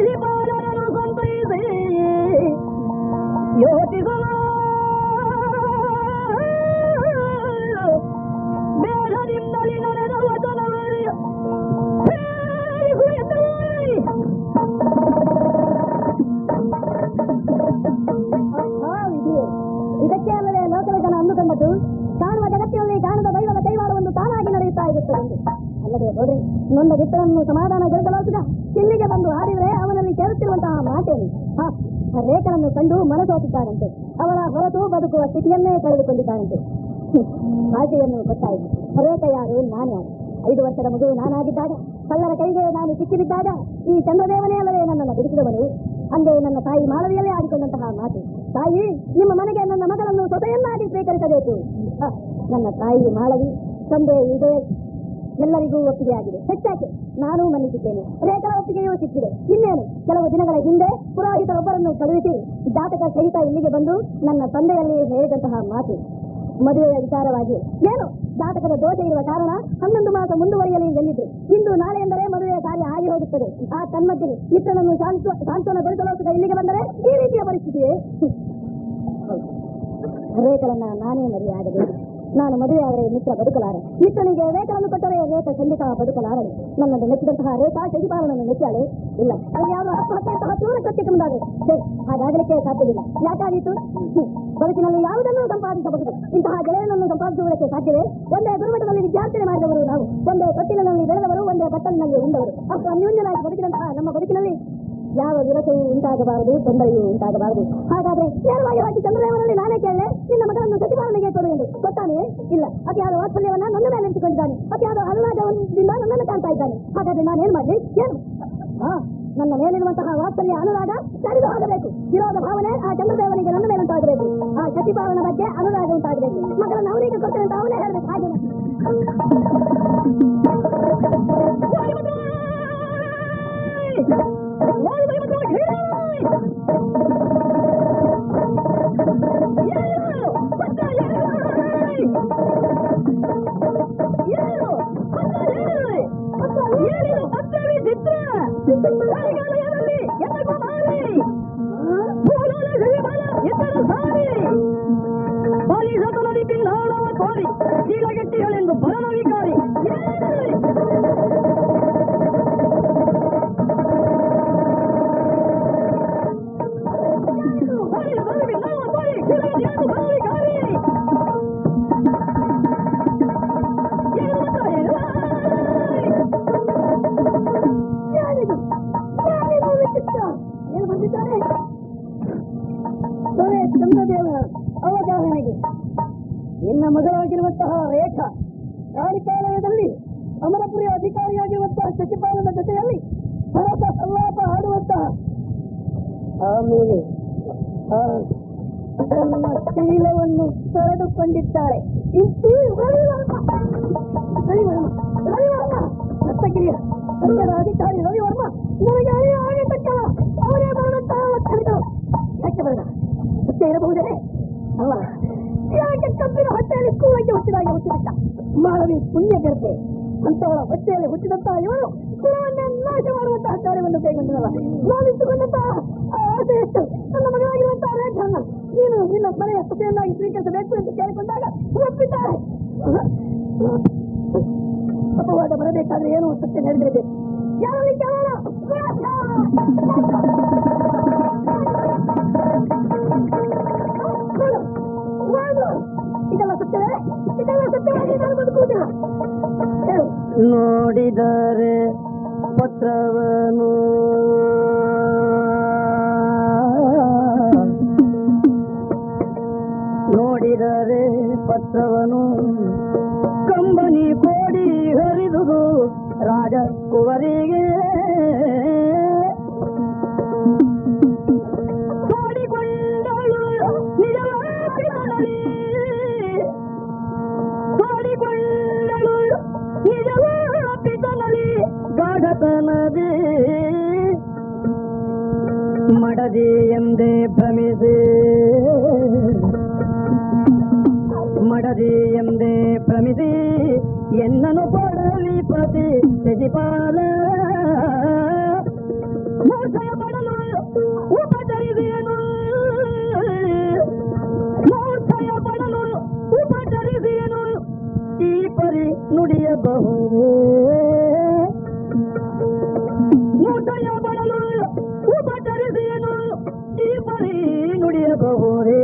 ಶಶಿಪಾಲನನ್ನು ಸಂತೈಸಿ ಯೋಚಿಸುವ ಬೇಡದಿಂದಲೇ ನಡೆದ ವಚನವೇ ಇದಕ್ಕೆ ಅಲ್ಲದೆ ಲೋಕದ ಜನ ಅಂದುಕೊಂಡದ್ದು ಕಾಣುವ ಜಗತ್ತಿನಲ್ಲಿ ಕಾಣದ ದೈವದ ಕೈವಾಡವನ್ನು ತಾನಾಗಿ ನಡೆಯುತ್ತಾ ಇರುತ್ತದೆ. ಅಲ್ಲದೆ ನೋಡ್ರಿ, ನೊಂದ ಚಿತ್ರವನ್ನು ಸಮಾಧಾನಗೊಳಿಸಲೋಸುಗ ಇಲ್ಲಿಗೆ ಬಂದು ಹಾಡಿದರೆ ಅವನಲ್ಲಿ ಕೇಳುತ್ತಿರುವಂತಹ ಮಾತೇನು? ರೇಖನನ್ನು ಕಂಡು ಮನಸೋತಿದ್ದಾರಂತೆ. ಅವಳ ಹೊರತು ಬದುಕುವ ಸ್ಥಿತಿಯನ್ನೇ ಕಳೆದುಕೊಂಡಿದ್ದಾರಂತೆ. ಆಸೆಯನ್ನು ಗೊತ್ತಾಯಿತು. ರೇಖ ಯಾರು, ನಾನು ಯಾರು? 5 ವರ್ಷದ ಮಗು ನಾನಾಗಿದ್ದಾಗ, ಕಳ್ಳರ ಕೈಗೆ ನಾನು ಸಿಕ್ಕಿಬಿದ್ದಾಗ ಈ ಚಂದ್ರದೇವನೇ ಅಲ್ಲದೆ ನನ್ನನ್ನು ಬಿಡಿಸಿದವನು. ಅಂದೇ ನನ್ನ ತಾಯಿ ಮಾಳವಿಯಲ್ಲೇ ಆಡಿಕೊಂಡಂತಹ ಮಾತು, ತಾಯಿ ನಿಮ್ಮ ಮನೆಗೆ ನನ್ನ ಮಗಳನ್ನು ಸೊಸೆಯನ್ನಾಗಿ ಸ್ವೀಕರಿಸಬೇಕು. ನನ್ನ ತಾಯಿ ಮಾಳವಿ, ತಂದೆ ಇದೆ, ಎಲ್ಲರಿಗೂ ಒಪ್ಪಿಗೆ ಆಗಿದೆ. ಹೆಚ್ಚಾಕೆ ನಾನು ಮನ್ನಿಸಿದ್ದೇನೆ. ರೇಖಾ ಒಪ್ಪಿಗೆಯೂ ಸಿಕ್ಕಿದೆ. ಇನ್ನೇನು, ಕೆಲವು ದಿನಗಳ ಹಿಂದೆ ಪುರೋಹಿತರೊಬ್ಬರನ್ನು ಕಳುಹಿಸಿ ಜಾತಕ ಸಹಿತ ಇಲ್ಲಿಗೆ ಬಂದು ನನ್ನ ತಂದೆಯಲ್ಲಿ ಹೇಳಿದಂತಹ ಮಾತು, ಮದುವೆಯ ವಿಚಾರವಾಗಿ ಏನು ಜಾತಕದ ದೋಷ ಇರುವ ಕಾರಣ 11 ಮಾಸ ಮುಂದುವರಿಯಲಿ ಎಂದಿದ್ದು, ಇಂದು ನಾಳೆ ಎಂದರೆ ಮದುವೆಯ ಕಾರ್ಯ ಆಗಿ ಹೋಗುತ್ತದೆ. ಆ ತನ್ಮಧ್ಯೆ ಮಿತ್ರನನ್ನು ಸಾಂತ್ವನಗೊಳಿಸಲು ಇಲ್ಲಿಗೆ ಬಂದರೆ ಈ ರೀತಿಯ ಪರಿಸ್ಥಿತಿಯೇ. ರೇಖಲನ್ನ ನಾನೇ ಮದುವೆಯಾಗಬೇಕು. ನಾನು ಮದುವೆಯಾದರೆ ಮಿತ್ರ ಬದುಕಲಾರೆ. ಮಿತ್ರನಿಗೆ ರೇಖೆಯನ್ನು ಕೊಟ್ಟರೆ ರೇಖ ಖಂಡಿತ ಬದುಕಲಾರಳು. ನನ್ನನ್ನು ಮೆಚ್ಚಿದಂತಹ ರೇಖಾ ಶಶಿಪಾಲನನ್ನು ಮೆಚ್ಚಾಳೆ ಇಲ್ಲ. ಅಲ್ಲಿ ಯಾರು ಆತ್ಮಹತ್ಯೆಯಂತಹ ತೀವ್ರ ಕೃತ್ಯಕ್ಕೆ ಮುಂದಾದರೆ ಹಾಗಾಗಲಿಕ್ಕೆ ಸಾಧ್ಯವಿಲ್ಲ. ಯಾಕಾದೀತು? ಬದುಕಿನಲ್ಲಿ ಯಾವುದನ್ನು ಸಂಪಾದಿಸಬಹುದು. ಇಂತಹ ಗೆಳೆಯನನ್ನು ಸಂಪಾದಿಸುವುದಕ್ಕೆ ಸಾಧ್ಯವೇ? ಒಂದೇ ಗುರುಮಠದಲ್ಲಿ ವಿದ್ಯಾರ್ಥಿನಿ ಮಾಡಿದವರು ನಾವು, ಒಂದೇ ತೊಟ್ಟಿಲಿನಲ್ಲಿ ಬೆಳೆದವರು, ಒಂದೇ ಬಟ್ಟಲಿನಲ್ಲಿ ಉಂಡವರು. ಅಷ್ಟು ಅನ್ಯೋನ್ಯರಾಗಿ ಬದುಕಿದಂತಹ ನಮ್ಮ ಬದುಕಿನಲ್ಲಿ ಯಾವ ವಿರಸವೂ ಉಂಟಾಗಬಾರದು, ತೊಂದರೆಯೂ ಉಂಟಾಗಬಾರದು. ಹಾಗಾದ್ರೆ ನೇರವಾಗಿ ಹಾಕಿ ಚಂದ್ರದೇವನಲ್ಲಿ ನಾನೇ ಕೇಳಲೆ, ನಿನ್ನ ಮಗಳನ್ನು ಶಶಿಪಾಲನಿಗೆ ಕೊಡು ಎಂದು. ಗೊತ್ತಾನೆ ಇಲ್ಲ. ಅತ್ಯಾದ ವಾತ್ಸಲ್ಯವನ್ನ ನನ್ನ ಮೇಲೆ ನಿಂತುಕೊಂಡಿದ್ದಾನೆ. ಅತ್ಯಾದ ಅನುರಾಗದಿಂದ ನನ್ನನ್ನು ಕಾಣ್ತಾ ಇದ್ದಾನೆ. ಹಾಗಾದ್ರೆ ನಾನೇನ್ ಮಾಡ್ಲಿ? ಏನು? ನನ್ನ ಮೇಲಿರುವಂತಹ ವಾತ್ಸಲ್ಯ ಅನುರಾಗ ಸರಿದು ಹೋಗಬೇಕು. ವಿರೋಧ ಭಾವನೆ ಆ ಚಂದ್ರದೇವನಿಗೆ ನನ್ನ ಮೇಲೆ ಉಂಟಾಗಬೇಕು. ಆ ಶಶಿಪಾಲನ ಬಗ್ಗೆ ಅನುರಾಗ ಉಂಟಾಗಬೇಕು. ಮಗಳನ್ನು ಅವನಿಗೆ ಕೊಟ್ಟರೆ ಅಂತ ಅವನೇ ಹೇಳ್ಬೇಕು. ಹಾಗೆ ಗಟ್ಟಿಗಳೆಂದು ಬರವಿಕಾರಿ ಏನು ಬಂದಿದ್ದಾರೆ? ಚಂದ್ರದೇವರ ಅವಗಾಹನೆಗೆ ನಿನ್ನ ಮಗಳಾಗಿರುವಂತಹ ರೇಖಾ ಕಾರ್ಯಾಲಯದಲ್ಲಿ ಅಮರಪುರಿ ಅಧಿಕಾರಿಯಾಗಿರುವಂತಹ ಶಶಿಪಾಲನ ಜೊತೆಯಲ್ಲಿ ಭರತ ಸಂಲಾಪ ಹಾಡುವಂತಹ ಆಮೇಲೆ ತನ್ನ ಶೀಲವನ್ನು ತೊರೆದುಕೊಂಡಿದ್ದಾಳೆ. ರತ್ನಗಿರಿಯ ಕನ್ನಡ ಅಧಿಕಾರಿ ರವಿವರ್ಮ ನನಗೆ ಆಗತಕ್ಕವ ಅವರೇ ಬರುವಂತಹ ಒತ್ತಡಗಳು ಯಾಕೆ ಬರದ ಸತ್ಯ ಇರಬಹುದೇ? ಅಲ್ಲ, ಯಾಕೆ ಕಬ್ಬಿನ ಹೊಟ್ಟೆಯಲ್ಲಿ ಕೂವಕ್ಕೆ ಹುಟ್ಟಿದಾಗೆ ಹುಟ್ಟಿಬಿಟ್ಟ ಮಾಳವಿ ಪುಣ್ಯಗರ್ತೆ ಅಂತವಳ ಹೊಟ್ಟೆಯಲ್ಲಿ ಹುಟ್ಟಿದಂತಹ ಇವನು ಕುಲವನ್ನೇ ನಾಶ ಮಾಡುವಂತಹ ಕಾರ್ಯವನ್ನು ಕೈಗೊಂಡನಲ್ಲ. ನಾನಿಟ್ಟುಕೊಂಡಂತಹ ಆಸೆಯಷ್ಟು ನನ್ನ ಮಗನಾಗಿರುವಂತಹ ರೇಖನ್ನ ನೀನು ನಿನ್ನ ಮನೆಯ ಸೊಸೆಯನ್ನಾಗಿ ಸ್ವೀಕರಿಸಬೇಕು ಎಂದು ಕೇಳಿಕೊಂಡಾಗ ಒಪ್ಪಿದ್ದಾರೆ. ಅಪವಾದ ಬರಬೇಕಾದ್ರೆ ಏನು ಸತ್ಯ ನಡೆದಿರಬೇಕು. ಯಾರಲ್ಲಿ ಕೇಳೋಣ? ಇದೆಲ್ಲ ಸತ್ಯವೇ? ಇದೆಲ್ಲ ಸತ್ಯವಾಗಿ ನಾನು ಬದುಕುವುದಿಲ್ಲ. ನೋಡಿದರೆ ಪತ್ರವನು ನೋಡಿದರೆ ಪತ್ರವನು ಕಂಬನಿ ಕೋಡಿ ಹರಿದುದು ರಾಜಕುವರಿಗೆ ಗಾಢತನದೇ ಮಡದಿ ಎಂದೇ ಭ್ರಮಿಸಿ ಮಡದಿ ಎಂದೇ ಭ್ರಮಿಸಿ ಎನ್ನನು ಪಡಲಿ ಪ್ರತಿ ಶಶಿಪಾಲ ಮೂರ್ಛೆಯ ಪಡಲು ಉಪಚರಿಸಿಯನು ಮೂರ್ಛೆಯ ಪಡಲು ಉಪಚರಿಸಿಯನು ಈ ಪರಿ ನುಡಿಯಬಹುದೇ ಮೂರ್ಛೆಯ ಪಡಲು ಉಪಚರಿಸಿಯನು ಈ ಪರಿ ನುಡಿಯಬಹುದೇ